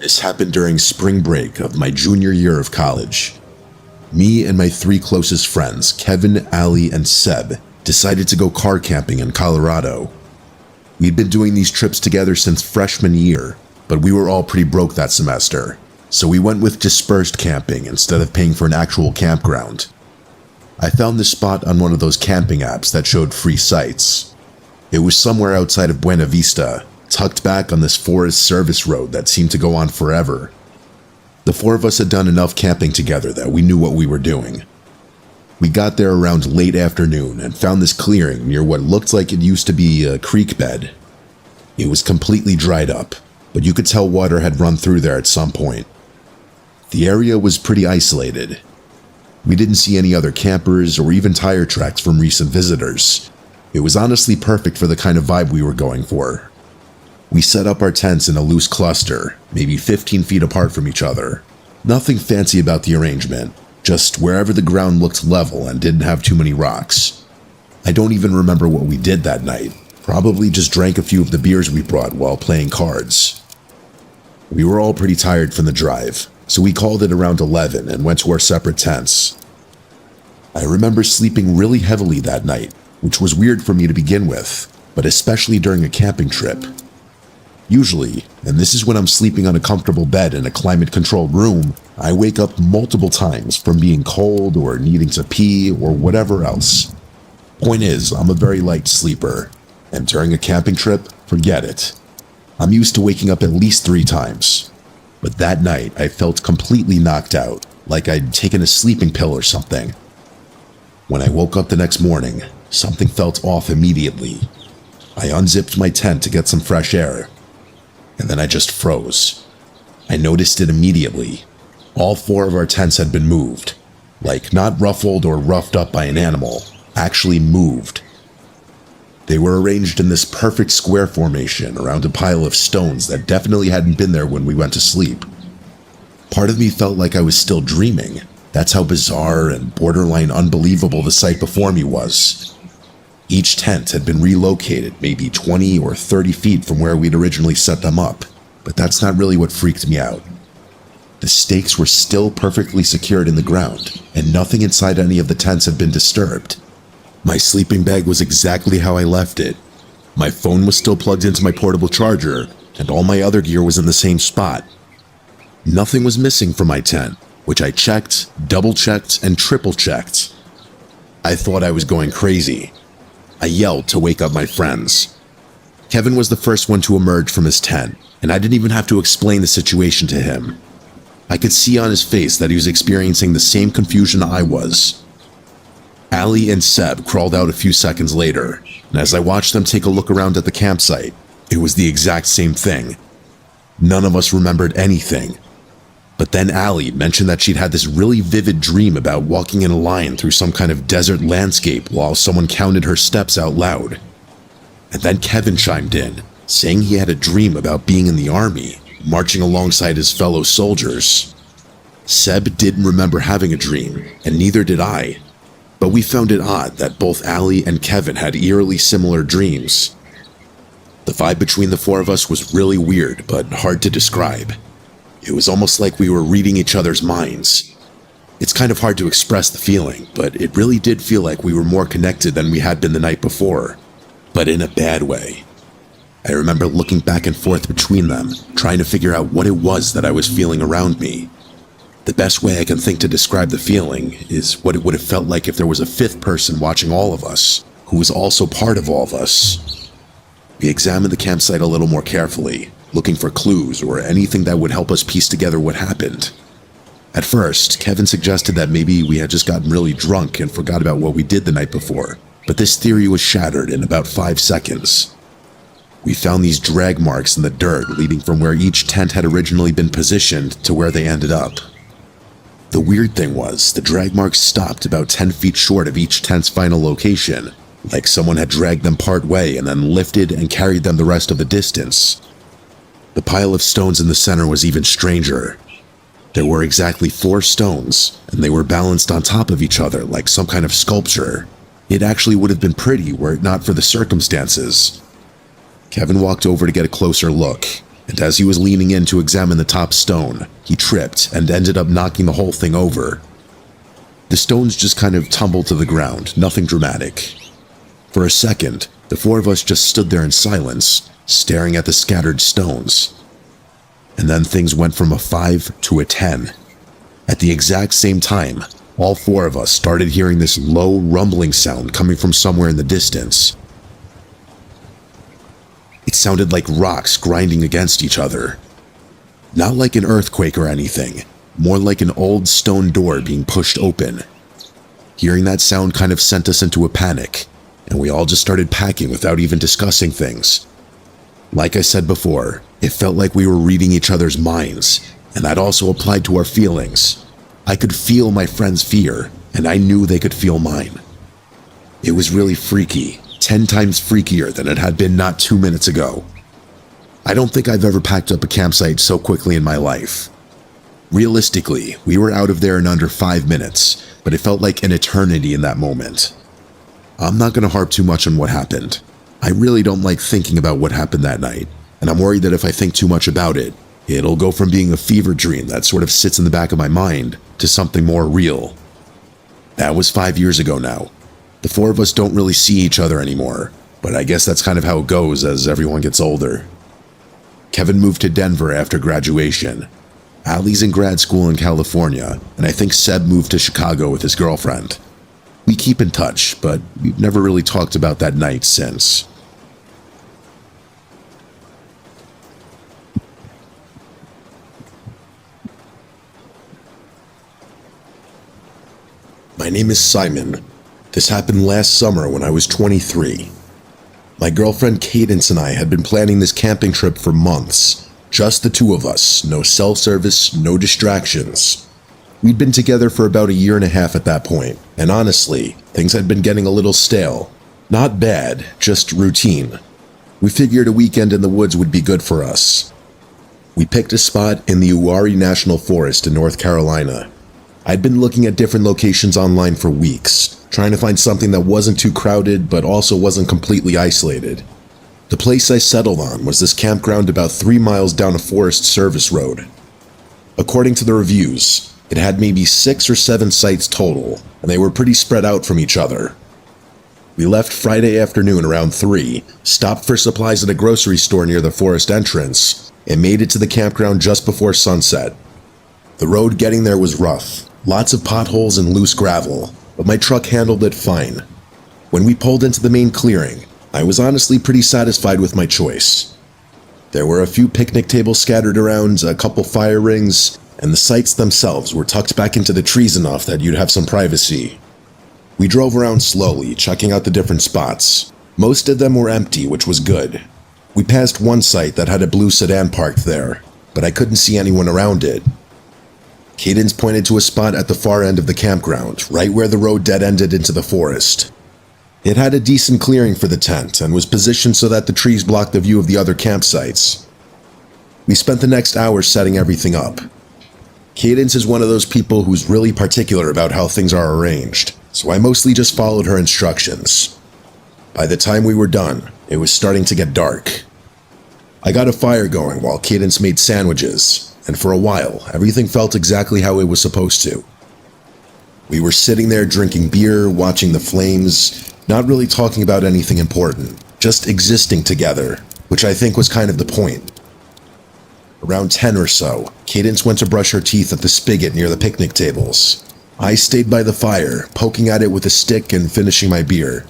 This happened during spring break of my junior year of college. Me and my 3 closest friends, Kevin, Ali, and Seb, decided to go car camping in Colorado. We'd been doing these trips together since freshman year, but we were all pretty broke that semester, so we went with dispersed camping instead of paying for an actual campground. I found this spot on one of those camping apps that showed free sites. It was somewhere outside of Buena Vista, tucked back on this forest service road that seemed to go on forever. The 4 of us had done enough camping together that we knew what we were doing. We got there around late afternoon and found this clearing near what looked like it used to be a creek bed. It was completely dried up, but you could tell water had run through there at some point. The area was pretty isolated. We didn't see any other campers or even tire tracks from recent visitors. It was honestly perfect for the kind of vibe we were going for. We set up our tents in a loose cluster, maybe 15 feet apart from each other. Nothing fancy about the arrangement, just wherever the ground looked level and didn't have too many rocks. I don't even remember what we did that night. Probably just drank a few of the beers we brought while playing cards. We were all pretty tired from the drive, so we called it around 11 and went to our separate tents. I remember sleeping really heavily that night, which was weird for me to begin with, but especially during a camping trip. Usually, and this is when I'm sleeping on a comfortable bed in a climate-controlled room, I wake up multiple times from being cold or needing to pee or whatever else. Point is, I'm a very light sleeper, and during a camping trip, forget it. I'm used to waking up at least 3 times. But that night, I felt completely knocked out, like I'd taken a sleeping pill or something. When I woke up the next morning, something felt off immediately. I unzipped my tent to get some fresh air, and then I just froze. I noticed it immediately. All 4 of our tents had been moved. Like, not ruffled or roughed up by an animal, actually moved. They were arranged in this perfect square formation around a pile of stones that definitely hadn't been there when we went to sleep. Part of me felt like I was still dreaming. That's how bizarre and borderline unbelievable the sight before me was. Each tent had been relocated maybe 20 or 30 feet from where we'd originally set them up, but that's not really what freaked me out. The stakes were still perfectly secured in the ground, and nothing inside any of the tents had been disturbed. My sleeping bag was exactly how I left it. My phone was still plugged into my portable charger, and all my other gear was in the same spot. Nothing was missing from my tent, which I checked, double-checked, and triple-checked. I thought I was going crazy. I yelled to wake up my friends. Kevin was the first one to emerge from his tent, and I didn't even have to explain the situation to him. I could see on his face that he was experiencing the same confusion I was. Ali and Seb crawled out a few seconds later, and as I watched them take a look around at the campsite, it was the exact same thing. None of us remembered anything. But then Ali mentioned that she'd had this really vivid dream about walking in a line through some kind of desert landscape while someone counted her steps out loud. And then Kevin chimed in, saying he had a dream about being in the army, marching alongside his fellow soldiers. Seb didn't remember having a dream, and neither did I. But we found it odd that both Ali and Kevin had eerily similar dreams. The vibe between the 4 of us was really weird, but hard to describe. It was almost like we were reading each other's minds. It's kind of hard to express the feeling, but it really did feel like we were more connected than we had been the night before, but in a bad way. I remember looking back and forth between them, trying to figure out what it was that I was feeling around me. The best way I can think to describe the feeling is what it would have felt like if there was a 5th person watching all of us, who was also part of all of us. We examined the campsite a little more carefully, looking for clues or anything that would help us piece together what happened. At first, Kevin suggested that maybe we had just gotten really drunk and forgot about what we did the night before, but this theory was shattered in about 5 seconds. We found these drag marks in the dirt leading from where each tent had originally been positioned to where they ended up. The weird thing was, the drag marks stopped about 10 feet short of each tent's final location, like someone had dragged them part way and then lifted and carried them the rest of the distance. The pile of stones in the center was even stranger. There were exactly 4 stones, and they were balanced on top of each other like some kind of sculpture. It actually would have been pretty were it not for the circumstances. Kevin walked over to get a closer look, and as he was leaning in to examine the top stone, he tripped and ended up knocking the whole thing over. The stones just kind of tumbled to the ground, nothing dramatic. For a second, the four of us just stood there in silence, staring at the scattered stones. And then things went from a 5 to a 10. At the exact same time, all four of us started hearing this low rumbling sound coming from somewhere in the distance. It sounded like rocks grinding against each other. Not like an earthquake or anything, more like an old stone door being pushed open. Hearing that sound kind of sent us into a panic, and we all just started packing without even discussing things. Like I said before, it felt like we were reading each other's minds, and that also applied to our feelings. I could feel my friends' fear, and I knew they could feel mine. It was really freaky, 10 times freakier than it had been not 2 minutes ago. I don't think I've ever packed up a campsite so quickly in my life. Realistically, we were out of there in under 5 minutes, but it felt like an eternity in that moment. I'm not going to harp too much on what happened. I really don't like thinking about what happened that night, and I'm worried that if I think too much about it, it'll go from being a fever dream that sort of sits in the back of my mind to something more real. That was 5 years ago now. The four of us don't really see each other anymore, but I guess that's kind of how it goes as everyone gets older. Kevin moved to Denver after graduation. Allie's in grad school in California, and I think Seb moved to Chicago with his girlfriend. We keep in touch, but we've never really talked about that night since. My name is Simon. This happened last summer when I was 23. My girlfriend Cadence and I had been planning this camping trip for months. Just the two of us, no cell service, no distractions. We'd been together for about a year and a half at that point, and honestly, things had been getting a little stale. Not bad, just routine. We figured a weekend in the woods would be good for us. We picked a spot in the Uwharrie National Forest in North Carolina. I'd been looking at different locations online for weeks, trying to find something that wasn't too crowded but also wasn't completely isolated. The place I settled on was this campground about 3 miles down a forest service road. According to the reviews, it had maybe 6 or 7 sites total, and they were pretty spread out from each other. We left Friday afternoon around 3, stopped for supplies at a grocery store near the forest entrance, and made it to the campground just before sunset. The road getting there was rough, lots of potholes and loose gravel, but my truck handled it fine. When we pulled into the main clearing, I was honestly pretty satisfied with my choice. There were a few picnic tables scattered around, a couple fire rings, and the sites themselves were tucked back into the trees enough that you'd have some privacy. We drove around slowly, checking out the different spots. Most of them were empty, which was good. We passed one site that had a blue sedan parked there, but I couldn't see anyone around it. Cadence pointed to a spot at the far end of the campground, right where the road dead-ended into the forest. It had a decent clearing for the tent and was positioned so that the trees blocked the view of the other campsites. We spent the next hour setting everything up. Cadence is one of those people who's really particular about how things are arranged, so I mostly just followed her instructions. By the time we were done, it was starting to get dark. I got a fire going while Cadence made sandwiches, and for a while, everything felt exactly how it was supposed to. We were sitting there drinking beer, watching the flames, not really talking about anything important, just existing together, which I think was kind of the point. Around 10 or so, Cadence went to brush her teeth at the spigot near the picnic tables. I stayed by the fire, poking at it with a stick and finishing my beer.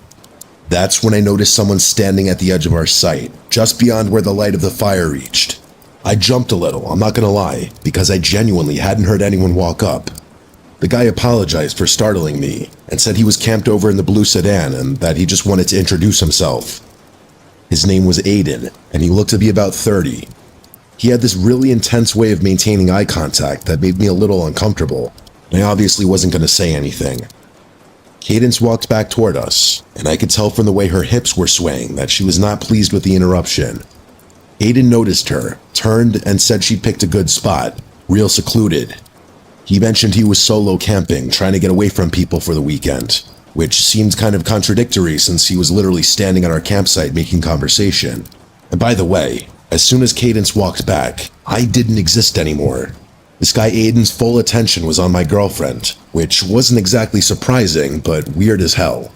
That's when I noticed someone standing at the edge of our site, just beyond where the light of the fire reached. I jumped a little, I'm not gonna lie, because I genuinely hadn't heard anyone walk up. The guy apologized for startling me, and said he was camped over in the blue sedan and that he just wanted to introduce himself. His name was Aiden, and he looked to be about 30. He had this really intense way of maintaining eye contact that made me a little uncomfortable, and I obviously wasn't gonna say anything. Cadence walked back toward us, and I could tell from the way her hips were swaying that she was not pleased with the interruption. Aiden noticed her, turned, and said she'd picked a good spot, real secluded. He mentioned he was solo camping, trying to get away from people for the weekend, which seemed kind of contradictory since he was literally standing at our campsite making conversation. And by the way, As soon as Cadence walked back, I didn't exist anymore. This guy Aiden's full attention was on my girlfriend, which wasn't exactly surprising, but weird as hell.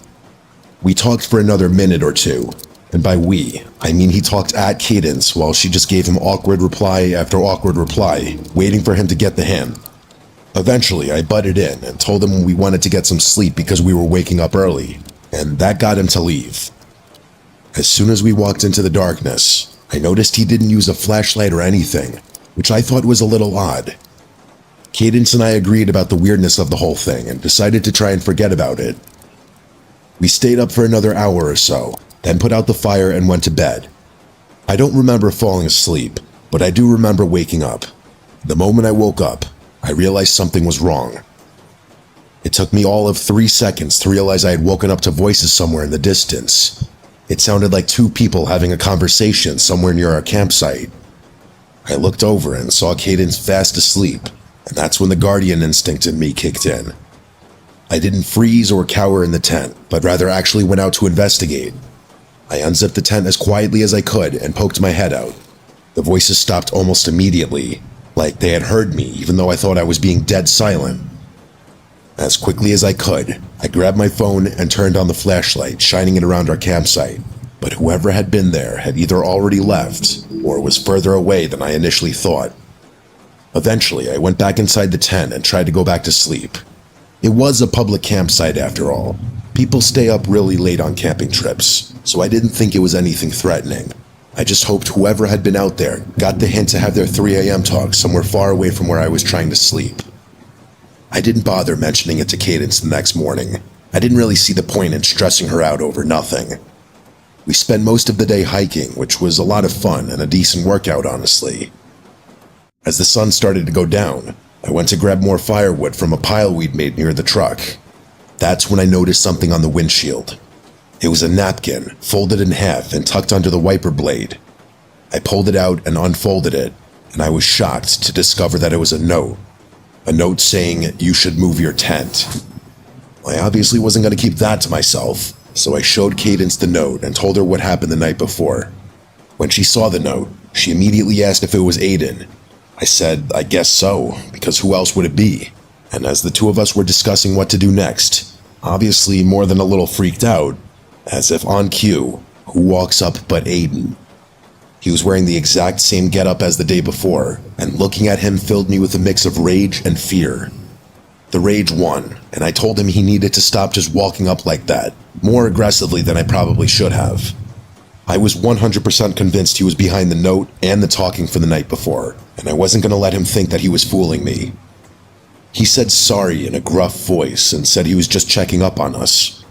We talked for another minute or two, and by we, I mean he talked at Cadence while she just gave him awkward reply after awkward reply, waiting for him to get the hint. Eventually, I butted in and told him we wanted to get some sleep because we were waking up early, and that got him to leave. As soon as we walked into the darkness, I noticed he didn't use a flashlight or anything, which I thought was a little odd. Cadence and I agreed about the weirdness of the whole thing and decided to try and forget about it. We stayed up for another hour or so, then put out the fire and went to bed. I don't remember falling asleep, but I do remember waking up. The moment I woke up, I realized something was wrong. It took me all of 3 seconds to realize I had woken up to voices somewhere in the distance. It sounded like 2 people having a conversation somewhere near our campsite. I looked over and saw Cadence fast asleep, and that's when the guardian instinct in me kicked in. I didn't freeze or cower in the tent, but rather actually went out to investigate. I unzipped the tent as quietly as I could and poked my head out. The voices stopped almost immediately, like they had heard me even though I thought I was being dead silent. As quickly as I could, I grabbed my phone and turned on the flashlight, shining it around our campsite, but whoever had been there had either already left or was further away than I initially thought. Eventually, I went back inside the tent and tried to go back to sleep. It was a public campsite after all. People stay up really late on camping trips, so I didn't think it was anything threatening. I just hoped whoever had been out there got the hint to have their 3 a.m. talk somewhere far away from where I was trying to sleep. I didn't bother mentioning it to Cadence the next morning. I didn't really see the point in stressing her out over nothing. We spent most of the day hiking, which was a lot of fun and a decent workout, honestly. As the sun started to go down, I went to grab more firewood from a pile we'd made near the truck. That's when I noticed something on the windshield. It was a napkin, folded in half and tucked under the wiper blade. I pulled it out and unfolded it, and I was shocked to discover that it was a note. A note saying, "You should move your tent." I obviously wasn't going to keep that to myself, so I showed Cadence the note and told her what happened the night before. When she saw the note, she immediately asked if it was Aiden. I said, I guess so, because who else would it be? And as the two of us were discussing what to do next, obviously more than a little freaked out, as if on cue, who walks up but Aiden? He was wearing the exact same getup as the day before, and looking at him filled me with a mix of rage and fear. The rage won, and I told him he needed to stop just walking up like that, more aggressively than I probably should have. I was 100% convinced he was behind the note and the talking for the night before, and I wasn't going to let him think that he was fooling me. He said sorry in a gruff voice and said he was just checking up on us.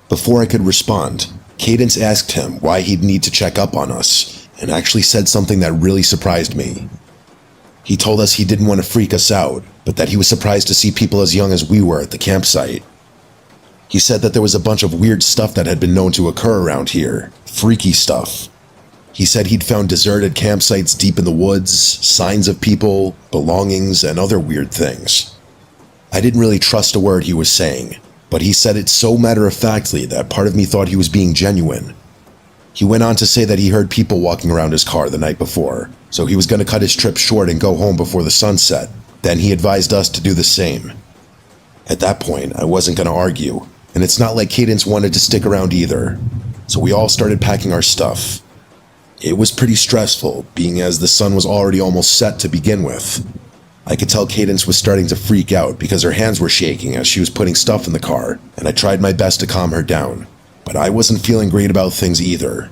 Before I could respond, Cadence asked him why he'd need to check up on us, and actually said something that really surprised me. He told us he didn't want to freak us out, but that he was surprised to see people as young as we were at the campsite. He said that there was a bunch of weird stuff that had been known to occur around here, freaky stuff. He said he'd found deserted campsites deep in the woods, signs of people, belongings, and other weird things. I didn't really trust a word he was saying, but he said it so matter-of-factly that part of me thought he was being genuine. He went on to say that he heard people walking around his car the night before, so he was going to cut his trip short and go home before the sun set. Then he advised us to do the same. At that point, I wasn't going to argue, and it's not like Cadence wanted to stick around either, so we all started packing our stuff. It was pretty stressful, being as the sun was already almost set to begin with. I could tell Cadence was starting to freak out because her hands were shaking as she was putting stuff in the car, and I tried my best to calm her down. But I wasn't feeling great about things either.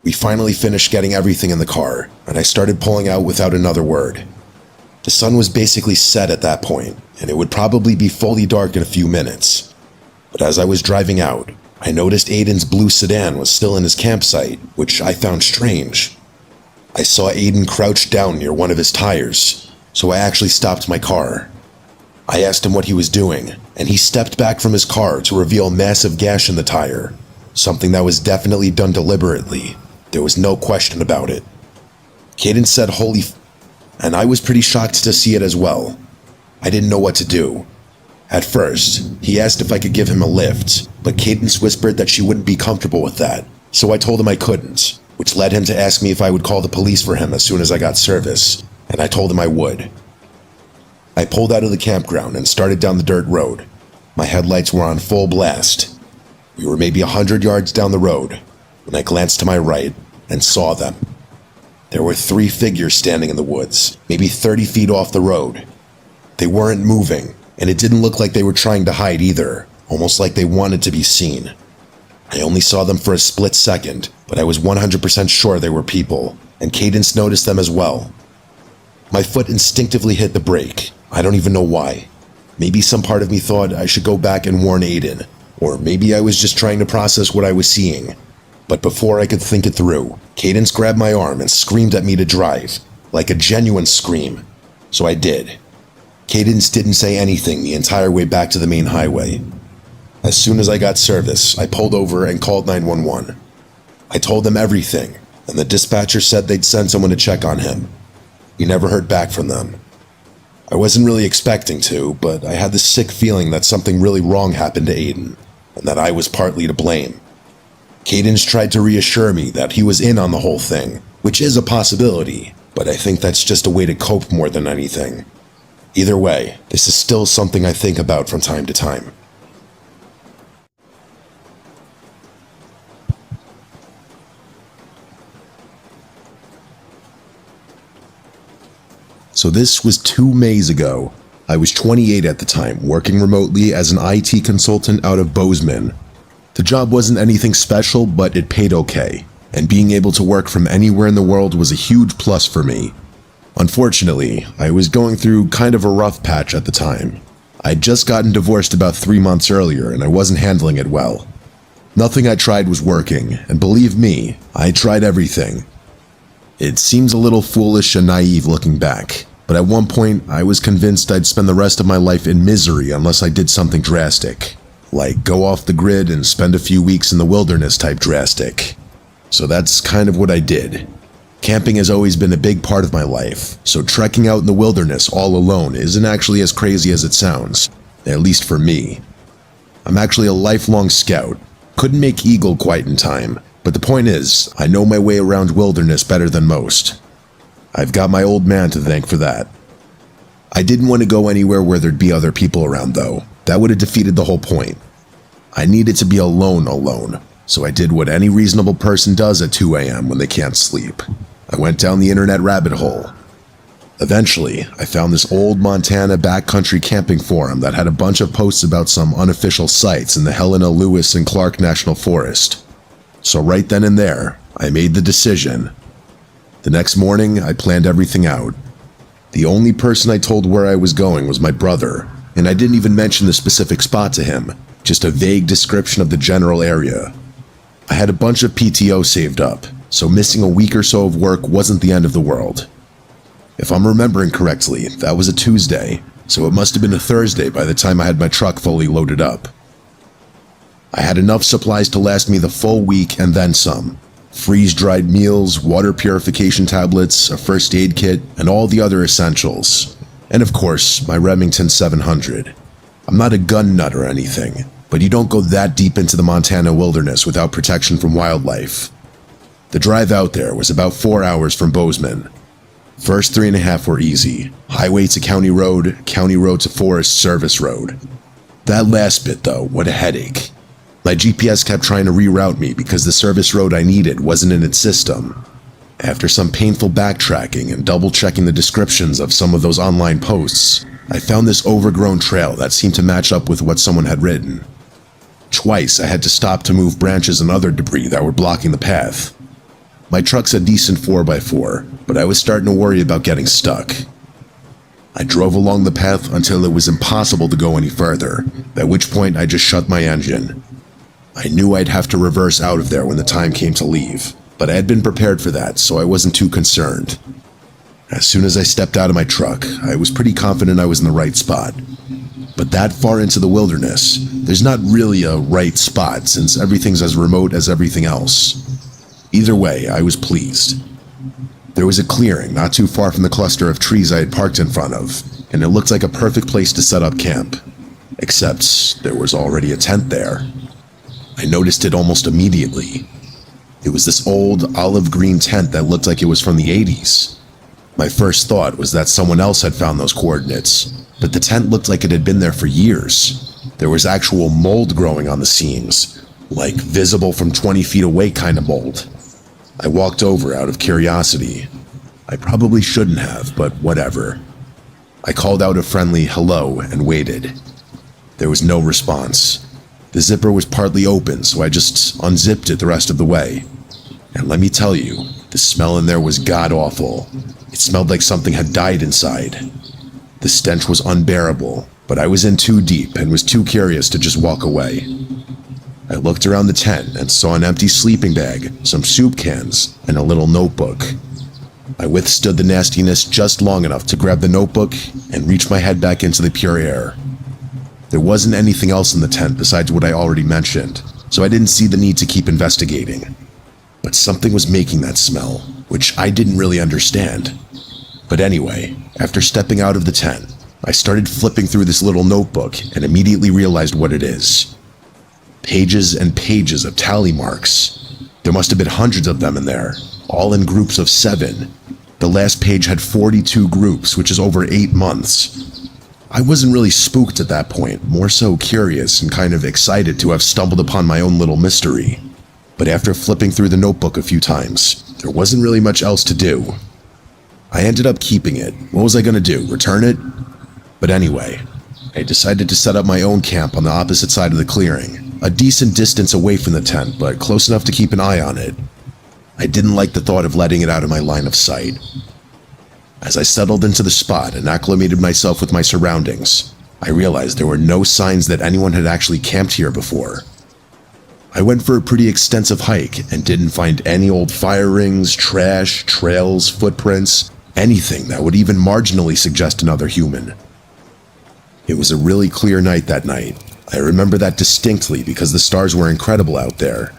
We finally finished getting everything in the car, and I started pulling out without another word. The sun was basically set at that point, and it would probably be fully dark in a few minutes. But as I was driving out, I noticed Aiden's blue sedan was still in his campsite, which I found strange. I saw Aiden crouched down near one of his tires, so I actually stopped my car. I asked him what he was doing, and he stepped back from his car to reveal a massive gash in the tire, something that was definitely done deliberately. There was no question about it. Cadence said holy f***, and I was pretty shocked to see it as well. I didn't know what to do. At first, he asked if I could give him a lift, but Cadence whispered that she wouldn't be comfortable with that, so I told him I couldn't. which led him to ask me if I would call the police for him as soon as I got service, and I told him I would. I pulled out of the campground and started down the dirt road. My headlights were on full blast. We were maybe 100 yards down the road when I glanced to my right and saw them. There were 3 figures standing in the woods, maybe 30 feet off the road. They weren't moving, and it didn't look like they were trying to hide either, almost like they wanted to be seen. I only saw them for a split second, but I was 100% sure they were people, and Cadence noticed them as well. My foot instinctively hit the brake. I don't even know why. Maybe some part of me thought I should go back and warn Aiden, or maybe I was just trying to process what I was seeing. But before I could think it through, Cadence grabbed my arm and screamed at me to drive, like a genuine scream. So I did. Cadence didn't say anything the entire way back to the main highway. As soon as I got service, I pulled over and called 911. I told them everything, and the dispatcher said they'd send someone to check on him. We never heard back from them. I wasn't really expecting to, but I had this sick feeling that something really wrong happened to Aiden, and that I was partly to blame. Cadence tried to reassure me that he was in on the whole thing, which is a possibility, but I think that's just a way to cope more than anything. Either way, this is still something I think about from time to time. So this was 2 Mays ago. I was 28 at the time, working remotely as an IT consultant out of Bozeman. The job wasn't anything special, but it paid okay, and being able to work from anywhere in the world was a huge plus for me. Unfortunately, I was going through kind of a rough patch at the time. I'd just gotten divorced about 3 months earlier, and I wasn't handling it well. Nothing I tried was working, and believe me, I tried everything. It seems a little foolish and naive looking back, but at one point I was convinced I'd spend the rest of my life in misery unless I did something drastic. Like go off the grid and spend a few weeks in the wilderness type drastic. So that's kind of what I did. Camping has always been a big part of my life, so trekking out in the wilderness all alone isn't actually as crazy as it sounds, at least for me. I'm actually a lifelong scout. Couldn't make Eagle quite in time, but the point is, I know my way around wilderness better than most. I've got my old man to thank for that. I didn't want to go anywhere where there'd be other people around though. That would have defeated the whole point. I needed to be alone, so I did what any reasonable person does at 2 a.m. when they can't sleep. I went down the internet rabbit hole. Eventually, I found this old Montana backcountry camping forum that had a bunch of posts about some unofficial sites in the Helena, Lewis, and Clark National Forest. So right then and there, I made the decision. The next morning, I planned everything out. The only person I told where I was going was my brother, and I didn't even mention the specific spot to him, just a vague description of the general area. I had a bunch of PTO saved up, so missing a week or so of work wasn't the end of the world. If I'm remembering correctly, that was a Tuesday, so it must have been a Thursday by the time I had my truck fully loaded up. I had enough supplies to last me the full week and then some. Freeze-dried meals, water purification tablets, a first aid kit, and all the other essentials. And of course, my Remington 700. I'm not a gun nut or anything, but you don't go that deep into the Montana wilderness without protection from wildlife. The drive out there was about 4 hours from Bozeman. First 3.5 were easy. Highway to county road to forest service road. That last bit though, what a headache. My GPS kept trying to reroute me because the service road I needed wasn't in its system. After some painful backtracking and double-checking the descriptions of some of those online posts, I found this overgrown trail that seemed to match up with what someone had written. Twice I had to stop to move branches and other debris that were blocking the path. My truck's a decent 4x4, but I was starting to worry about getting stuck. I drove along the path until it was impossible to go any further, at which point I just shut my engine. I knew I'd have to reverse out of there when the time came to leave, but I had been prepared for that, so I wasn't too concerned. As soon as I stepped out of my truck, I was pretty confident I was in the right spot. But that far into the wilderness, there's not really a right spot since everything's as remote as everything else. Either way, I was pleased. There was a clearing not too far from the cluster of trees I had parked in front of, and it looked like a perfect place to set up camp. Except there was already a tent there. I noticed it almost immediately. It was this old olive green tent that looked like it was from the 80s. My first thought was that someone else had found those coordinates, but the tent looked like it had been there for years. There was actual mold growing on the seams, like visible from 20 feet away kind of mold. I walked over out of curiosity. I probably shouldn't have, but whatever. I called out a friendly hello and waited. There was no response. The zipper was partly open, so I just unzipped it the rest of the way. And let me tell you, the smell in there was god-awful. It smelled like something had died inside. The stench was unbearable, but I was in too deep and was too curious to just walk away. I looked around the tent and saw an empty sleeping bag, some soup cans, and a little notebook. I withstood the nastiness just long enough to grab the notebook and reach my head back into the pure air. There wasn't anything else in the tent besides what I already mentioned, so I didn't see the need to keep investigating. But something was making that smell, which I didn't really understand. But anyway, after stepping out of the tent, I started flipping through this little notebook and immediately realized what it is. Pages and pages of tally marks. There must have been hundreds of them in there, all in groups of 7. The last page had 42 groups, which is over 8 months. I wasn't really spooked at that point, more so curious and kind of excited to have stumbled upon my own little mystery. But after flipping through the notebook a few times, there wasn't really much else to do. I ended up keeping it. What was I going to do, return it? But anyway, I decided to set up my own camp on the opposite side of the clearing, a decent distance away from the tent, but close enough to keep an eye on it. I didn't like the thought of letting it out of my line of sight. As I settled into the spot and acclimated myself with my surroundings, I realized there were no signs that anyone had actually camped here before. I went for a pretty extensive hike and didn't find any old fire rings, trash, trails, footprints, anything that would even marginally suggest another human. It was a really clear night that night. I remember that distinctly because the stars were incredible out there.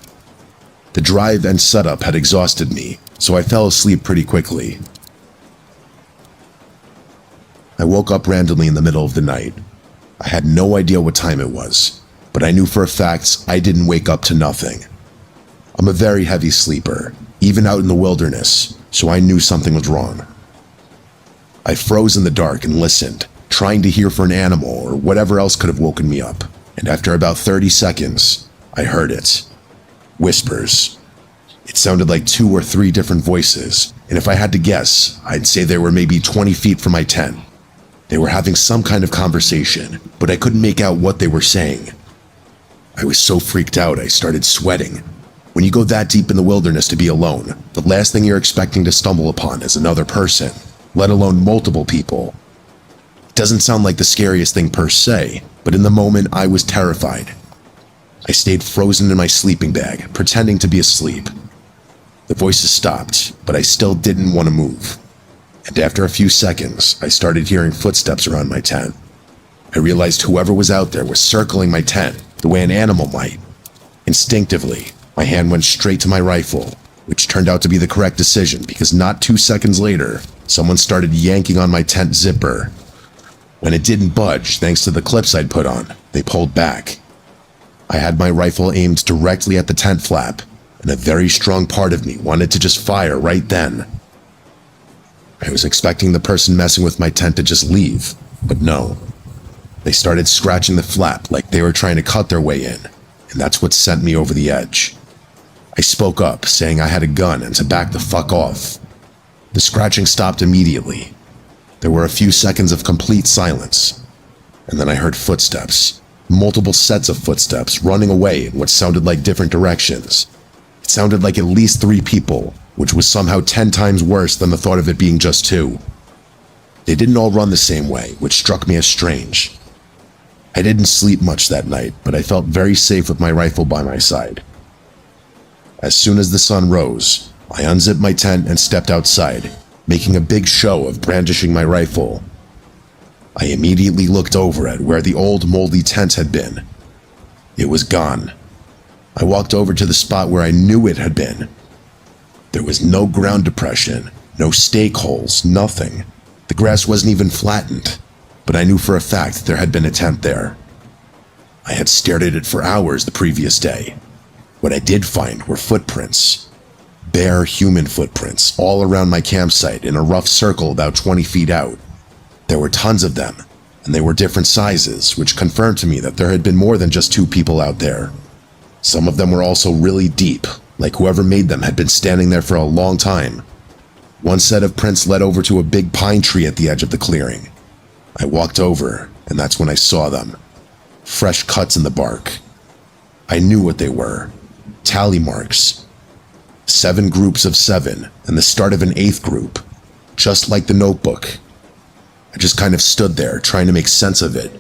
The drive and setup had exhausted me, so I fell asleep pretty quickly. I woke up randomly in the middle of the night. I had no idea what time it was, but I knew for a fact I didn't wake up to nothing. I'm a very heavy sleeper, even out in the wilderness, so I knew something was wrong. I froze in the dark and listened, trying to hear for an animal or whatever else could have woken me up, and after about 30 seconds, I heard it. Whispers. It sounded like 2 or 3 different voices, and if I had to guess, I'd say they were maybe 20 feet from my tent. They were having some kind of conversation, but I couldn't make out what they were saying. I was so freaked out I started sweating. When you go that deep in the wilderness to be alone, the last thing you're expecting to stumble upon is another person, let alone multiple people. It doesn't sound like the scariest thing per se, but in the moment I was terrified. I stayed frozen in my sleeping bag, pretending to be asleep. The voices stopped, but I still didn't want to move. And after a few seconds, I started hearing footsteps around my tent. I realized whoever was out there was circling my tent, the way an animal might. Instinctively, my hand went straight to my rifle, which turned out to be the correct decision because not 2 seconds later, someone started yanking on my tent zipper. When it didn't budge, thanks to the clips I'd put on, they pulled back. I had my rifle aimed directly at the tent flap, and a very strong part of me wanted to just fire right then. I was expecting the person messing with my tent to just leave, but no. They started scratching the flap like they were trying to cut their way in, and that's what sent me over the edge. I spoke up, saying I had a gun and to back the fuck off. The scratching stopped immediately. There were a few seconds of complete silence, and then I heard footsteps, multiple sets of footsteps running away in what sounded like different directions. It sounded like at least 3 people, which was somehow 10 times worse than the thought of it being just 2. They didn't all run the same way, which struck me as strange. I didn't sleep much that night, but I felt very safe with my rifle by my side. As soon as the sun rose, I unzipped my tent and stepped outside, making a big show of brandishing my rifle. I immediately looked over at where the old moldy tent had been. It was gone. I walked over to the spot where I knew it had been. There was no ground depression, no stake holes, nothing. The grass wasn't even flattened, but I knew for a fact there had been a tent there. I had stared at it for hours the previous day. What I did find were footprints, Bare human footprints all around my campsite in a rough circle about 20 feet out. There were tons of them, and they were different sizes, which confirmed to me that there had been more than just 2 people out there. Some of them were also really deep, like whoever made them had been standing there for a long time. One set of prints led over to a big pine tree at the edge of the clearing. I walked over, and that's when I saw them. Fresh cuts in the bark. I knew what they were. Tally marks. 7 groups of 7, and the start of an 8th group. Just like the notebook. I just kind of stood there, trying to make sense of it.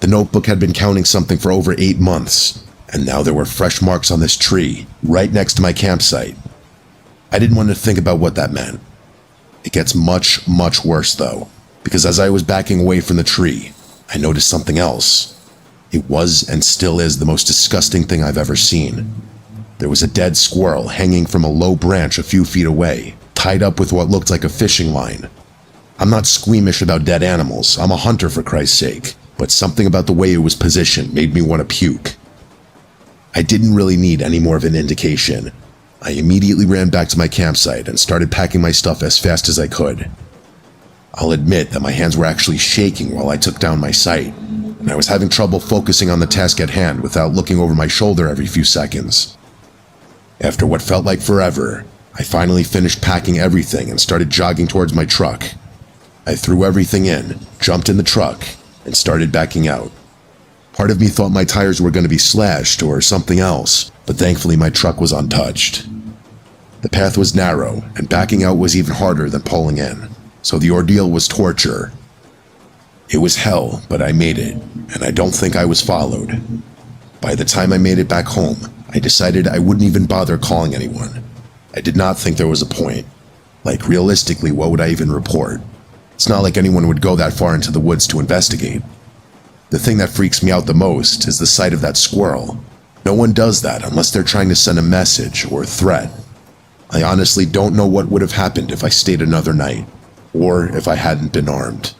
The notebook had been counting something for over 8 months, and now there were fresh marks on this tree, right next to my campsite. I didn't want to think about what that meant. It gets much, much worse though, because as I was backing away from the tree, I noticed something else. It was and still is the most disgusting thing I've ever seen. There was a dead squirrel hanging from a low branch a few feet away, tied up with what looked like a fishing line. I'm not squeamish about dead animals, I'm a hunter for Christ's sake, but something about the way it was positioned made me want to puke. I didn't really need any more of an indication. I immediately ran back to my campsite and started packing my stuff as fast as I could. I'll admit that my hands were actually shaking while I took down my sight, and I was having trouble focusing on the task at hand without looking over my shoulder every few seconds. After what felt like forever, I finally finished packing everything and started jogging towards my truck. I threw everything in, jumped in the truck, and started backing out. Part of me thought my tires were going to be slashed or something else, but thankfully my truck was untouched. The path was narrow, and backing out was even harder than pulling in, so the ordeal was torture. It was hell, but I made it, and I don't think I was followed. By the time I made it back home, I decided I wouldn't even bother calling anyone. I did not think there was a point. Like, realistically, what would I even report? It's not like anyone would go that far into the woods to investigate. The thing that freaks me out the most is the sight of that squirrel. No one does that unless they're trying to send a message or a threat. I honestly don't know what would have happened if I stayed another night, or if I hadn't been armed.